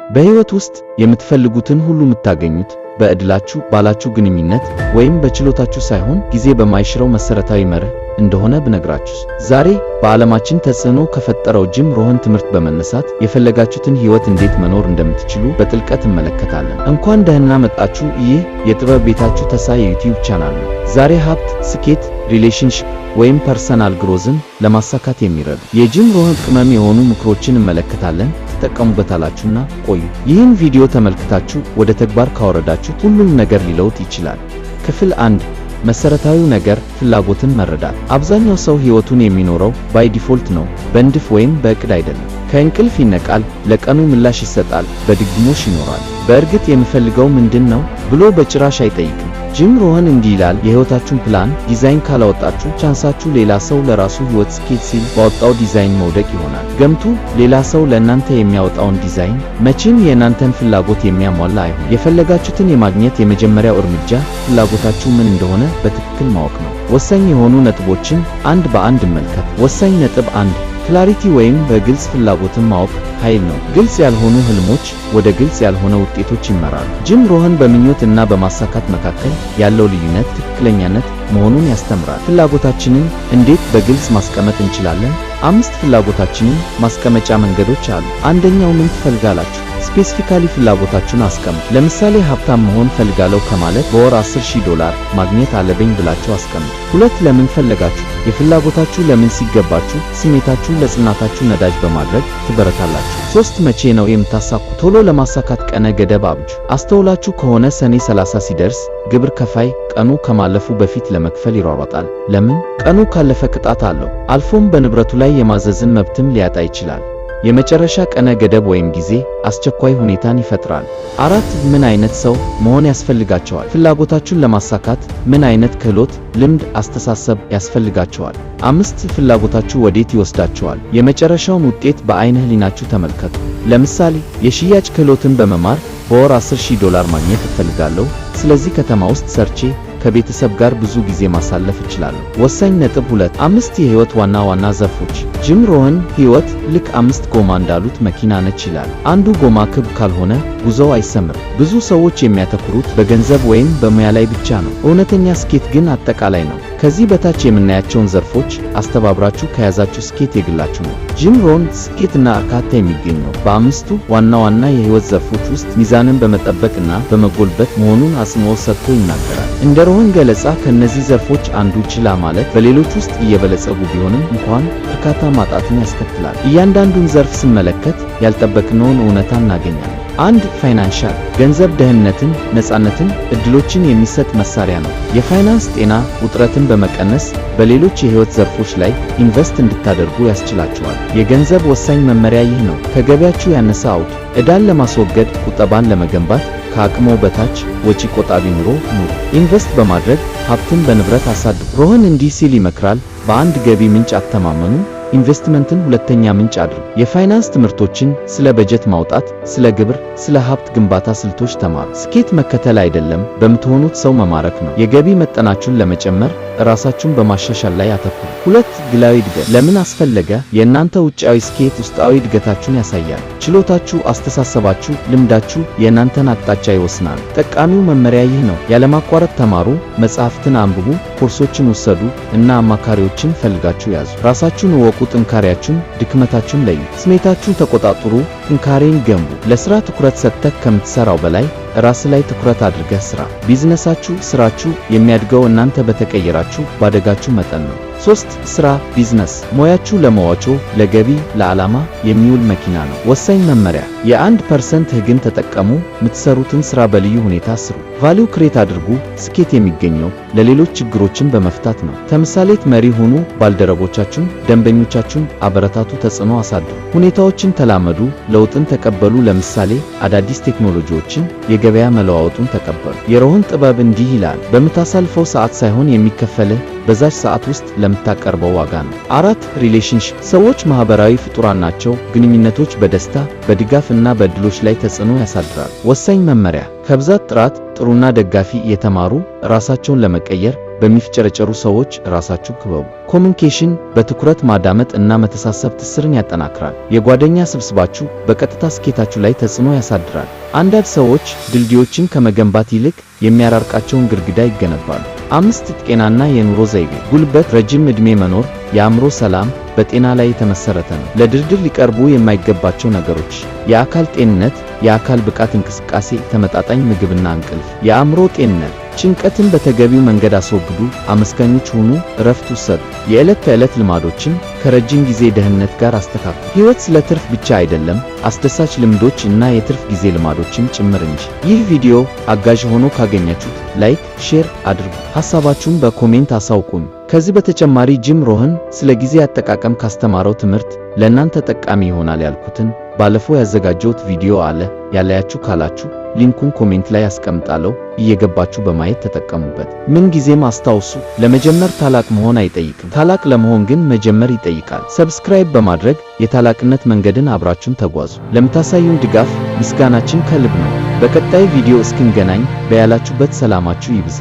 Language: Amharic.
በሕይወት ውስጥ የምትፈልጉትን ሁሉ የምታገኙት በዕድላችሁ ባላችሁ ግንኙነት ወይም በችሎታችሁ ሳይሆን ጊዜ በማይሽረው መሰረታዊ መርህ እንደሆነ ብነግራችሁ። ዛሬ በዓለማችን ተጽዕኖ ከፈጠረው ጂም ሮህን ትምህርት በመነሳት የፈለጋችሁትን ሕይወት እንዴት መኖር እንደምትችሉ በጥልቀት እንመለከታለን። እንኳን ደህና መጣችሁ። ይህ የጥበብ ቤታችሁ ተሳ የዩቲዩብ ቻናል ነው። ዛሬ ሀብት፣ ስኬት፣ ሪሌሽንሺፕ ወይም ፐርሰናል ግሮዝን ለማሳካት የሚረዱ የጂም ሮህን ቅመም የሆኑ ምክሮችን እንመለከታለን። ትጠቀሙበታላችሁና ቆዩ። ይህን ቪዲዮ ተመልክታችሁ ወደ ተግባር ካወረዳችሁት ሁሉም ነገር ሊለውጥ ይችላል። ክፍል 1 መሰረታዊው ነገር ፍላጎትን መረዳት። አብዛኛው ሰው ሕይወቱን የሚኖረው ባይ ዲፎልት ነው፣ በንድፍ ወይም በእቅድ አይደለም። ከእንቅልፍ ይነቃል፣ ለቀኑ ምላሽ ይሰጣል፣ በድግግሞሽ ይኖራል። በእርግጥ የምፈልገው ምንድን ነው ብሎ በጭራሽ አይጠይቅም። ጂም ሮህን እንዲህ ይላል፣ የሕይወታችሁን ፕላን ዲዛይን ካላወጣችሁ ቻንሳችሁ ሌላ ሰው ለራሱ ሕይወት ስኬት ሲል ባወጣው ዲዛይን መውደቅ ይሆናል። ገምቱ፣ ሌላ ሰው ለእናንተ የሚያወጣውን ዲዛይን መቼም የእናንተን ፍላጎት የሚያሟላ አይሆን። የፈለጋችሁትን የማግኘት የመጀመሪያው እርምጃ ፍላጎታችሁ ምን እንደሆነ በትክክል ማወቅ ነው። ወሳኝ የሆኑ ነጥቦችን አንድ በአንድ እንመልከት። ወሳኝ ነጥብ 1 ክላሪቲ ወይም በግልጽ ፍላጎትን ማወቅ ኃይል ነው። ግልጽ ያልሆኑ ህልሞች ወደ ግልጽ ያልሆነ ውጤቶች ይመራሉ። ጂም ሮህን በምኞት እና በማሳካት መካከል ያለው ልዩነት ትክክለኛነት መሆኑን ያስተምራል። ፍላጎታችንን እንዴት በግልጽ ማስቀመጥ እንችላለን? 5 ፍላጎታችንን ማስቀመጫ መንገዶች አሉ። አንደኛው ምን ትፈልጋላችሁ? ስፔሲፊካሊ ፍላጎታችሁን አስቀምጡ። ለምሳሌ ሀብታም መሆን ፈልጋለሁ ከማለት በወር $10,000 ማግኘት አለብኝ ብላችሁ አስቀምጡ። 2 ለምን ፈለጋችሁ? የፍላጎታችሁ ለምን ሲገባችሁ ስሜታችሁን ለጽናታችሁ ነዳጅ በማድረግ ትበረታላችሁ። 3 መቼ ነው የምታሳኩት? ቶሎ ለማሳካት ቀነ ገደብ አብጁ። አስተውላችሁ ከሆነ ሰኔ 30 ሲደርስ ግብር ከፋይ ቀኑ ከማለፉ በፊት ለመክፈል ይሯሯጣል። ለምን? ቀኑ ካለፈ ቅጣት አለው። አልፎም በንብረቱ ላይ የማዘዝን መብትም ሊያጣ ይችላል። የመጨረሻ ቀነ ገደብ ወይም ጊዜ አስቸኳይ ሁኔታን ይፈጥራል። 4 ምን አይነት ሰው መሆን ያስፈልጋቸዋል? ፍላጎታችሁን ለማሳካት ምን አይነት ክህሎት፣ ልምድ፣ አስተሳሰብ ያስፈልጋቸዋል? 5 ፍላጎታችሁ ወዴት ይወስዳቸዋል? የመጨረሻውን ውጤት በአይነ ህሊናችሁ ተመልከቱ። ለምሳሌ የሽያጭ ክህሎትን በመማር በወር $10,000 ማግኘት እፈልጋለሁ፣ ስለዚህ ከተማ ውስጥ ሰርቼ ከቤተሰብ ጋር ብዙ ጊዜ ማሳለፍ እችላለሁ። ወሳኝ ነጥብ 2 5 የህይወት ዋና ዋና ዘርፎች። ጂም ሮህን ሕይወት ልክ 5 ጎማ እንዳሉት መኪና ነች ይላል። አንዱ ጎማ ክብ ካልሆነ ጉዞው አይሰምርም። ብዙ ሰዎች የሚያተኩሩት በገንዘብ ወይም በሙያ ላይ ብቻ ነው። እውነተኛ ስኬት ግን አጠቃላይ ነው። ከዚህ በታች የምናያቸውን ዘርፎች አስተባብራችሁ ከያዛችሁ ስኬት የግላችሁ ነው። ጂም ሮህን ስኬትና እርካታ የሚገኘው በ5ቱ ዋና ዋና የህይወት ዘርፎች ውስጥ ሚዛንን በመጠበቅና በመጎልበት መሆኑን አጽንዖት ሰጥቶ ይናገራል። እንደ ሮህን ገለጻ ከነዚህ ዘርፎች አንዱ ችላ ማለት በሌሎች ውስጥ እየበለጸጉ ቢሆንም እንኳን እርካታ ማጣትን ያስከትላል። እያንዳንዱን ዘርፍ ስንመለከት ያልጠበቅነውን እውነታ እናገኛለን። 1 ፋይናንሻል ገንዘብ ደህንነትን፣ ነፃነትን፣ እድሎችን የሚሰጥ መሳሪያ ነው። የፋይናንስ ጤና ውጥረትን በመቀነስ በሌሎች የህይወት ዘርፎች ላይ ኢንቨስት እንድታደርጉ ያስችላችኋል። የገንዘብ ወሳኝ መመሪያ ይህ ነው። ከገቢያችሁ ያነሰ አውጡ። ዕዳን ለማስወገድ፣ ቁጠባን ለመገንባት፣ ከአቅሞ በታች ወጪ ቆጣቢ ኑሮ ኑሩ። ኢንቨስት በማድረግ ሀብትን በንብረት አሳድጉ። ሮህን እንዲህ ሲል ይመክራል፣ በአንድ ገቢ ምንጭ አትተማመኑ፣ ኢንቨስትመንትን ሁለተኛ ምንጭ አድርጉ። የፋይናንስ ትምህርቶችን ስለ በጀት ማውጣት፣ ስለ ግብር፣ ስለ ሀብት ግንባታ ስልቶች ተማሩ። ስኬት መከተል አይደለም፣ በምትሆኑት ሰው መማረክ ነው። የገቢ መጠናችሁን ለመጨመር ራሳችሁን በማሻሻል ላይ አተኩሩ። 2 ግላዊ እድገት ለምን አስፈለገ? የእናንተ ውጫዊ ስኬት ውስጣዊ እድገታችሁን ያሳያል። ችሎታችሁ፣ አስተሳሰባችሁ፣ ልምዳችሁ የእናንተን አቅጣጫ ይወስናል። ጠቃሚው መመሪያ ይህ ነው። ያለማቋረጥ ተማሩ፣ መጽሐፍትን አንብቡ፣ ኮርሶችን ውሰዱ እና አማካሪዎችን ፈልጋችሁ ያዙ። ራሳችሁን እወቁ፣ ጥንካሬያችሁን፣ ድክመታችሁን ለዩ። ስሜታችሁን ተቆጣጠሩ፣ ጥንካሬን ገንቡ። ለሥራ ትኩረት ሰጥተህ ከምትሠራው በላይ ራስ ላይ ትኩረት አድርገህ ሥራ። ቢዝነሳችሁ፣ ሥራችሁ የሚያድገው እናንተ በተቀየራችሁ ባደጋችሁ መጠን ነው። 3 ሥራ ቢዝነስ ሙያችሁ ለመዋጮ፣ ለገቢ፣ ለዓላማ የሚውል መኪና ነው። ወሳኝ መመሪያ የ1% ሕግን ተጠቀሙ። የምትሰሩትን ሥራ በልዩ ሁኔታ ስሩ። ቫልዩ ክሬት አድርጉ። ስኬት የሚገኘው ለሌሎች ችግሮችን በመፍታት ነው። ተምሳሌት መሪ ሁኑ። ባልደረቦቻችሁን፣ ደንበኞቻችሁን አበረታቱ። ተጽዕኖ አሳድሩ። ሁኔታዎችን ተላመዱ። ለውጥን ተቀበሉ። ለምሳሌ አዳዲስ ቴክኖሎጂዎችን፣ የገበያ መለዋወጡን ተቀበሉ። የሮህን ጥበብ እንዲህ ይላል፣ በምታሳልፈው ሰዓት ሳይሆን የሚከፈልህ በዛች ሰዓት ውስጥ ለምታቀርበው ዋጋ ነው። 4 ሪሌሽንሺፕ ሰዎች ማህበራዊ ፍጡራን ናቸው። ግንኙነቶች በደስታ በድጋፍ እና በእድሎች ላይ ተጽዕኖ ያሳድራሉ። ወሳኝ መመሪያ ከብዛት ጥራት፣ ጥሩና ደጋፊ እየተማሩ ራሳቸውን ለመቀየር በሚፍጨረጨሩ ሰዎች ራሳችሁ ክበቡ። ኮሚኒኬሽን በትኩረት ማዳመጥ እና መተሳሰብ ትስስርን ያጠናክራል። የጓደኛ ስብስባችሁ በቀጥታ ስኬታችሁ ላይ ተጽዕኖ ያሳድራል። አንዳንድ ሰዎች ድልድዮችን ከመገንባት ይልቅ የሚያራርቃቸውን ግድግዳ ይገነባሉ። 5 ጤናና የኑሮ ዘይቤ። ጉልበት፣ ረጅም ዕድሜ መኖር፣ የአእምሮ ሰላም በጤና ላይ የተመሰረተ ነው። ለድርድር ሊቀርቡ የማይገባቸው ነገሮች: የአካል ጤንነት፣ የአካል ብቃት እንቅስቃሴ፣ ተመጣጣኝ ምግብና እንቅልፍ። የአእምሮ ጤንነት፣ ጭንቀትን በተገቢው መንገድ አስወግዱ፣ አመስጋኞች ሁኑ፣ እረፍት ውሰዱ። የዕለት ተዕለት ልማዶችን ከረጅም ጊዜ ደህንነት ጋር አስተካክሉ። ሕይወት ስለ ትርፍ ብቻ አይደለም፣ አስደሳች ልምዶች እና የትርፍ ጊዜ ልማዶችን ጭምር እንጂ። ይህ ቪዲዮ አጋዥ ሆኖ ካገኛችሁት ላይክ፣ ሼር አድርጉ። ሐሳባችሁን በኮሜንት አሳውቁኝ። ከዚህ በተጨማሪ ጂም ሮህን ስለ ጊዜ አጠቃቀም ካስተማረው ትምህርት ለእናንተ ጠቃሚ ይሆናል ያልኩትን ባለፈው ያዘጋጀሁት ቪዲዮ አለ። ያላያችሁ ካላችሁ ሊንኩን ኮሜንት ላይ አስቀምጣለሁ። እየገባችሁ በማየት ተጠቀሙበት። ምን ጊዜም አስታውሱ፣ ለመጀመር ታላቅ መሆን አይጠይቅም፣ ታላቅ ለመሆን ግን መጀመር ይጠይቃል። ሰብስክራይብ በማድረግ የታላቅነት መንገድን አብራችሁን ተጓዙ። ለምታሳዩን ድጋፍ ምስጋናችን ከልብ ነው። በቀጣይ ቪዲዮ እስክንገናኝ በያላችሁበት ሰላማችሁ ይብዛ።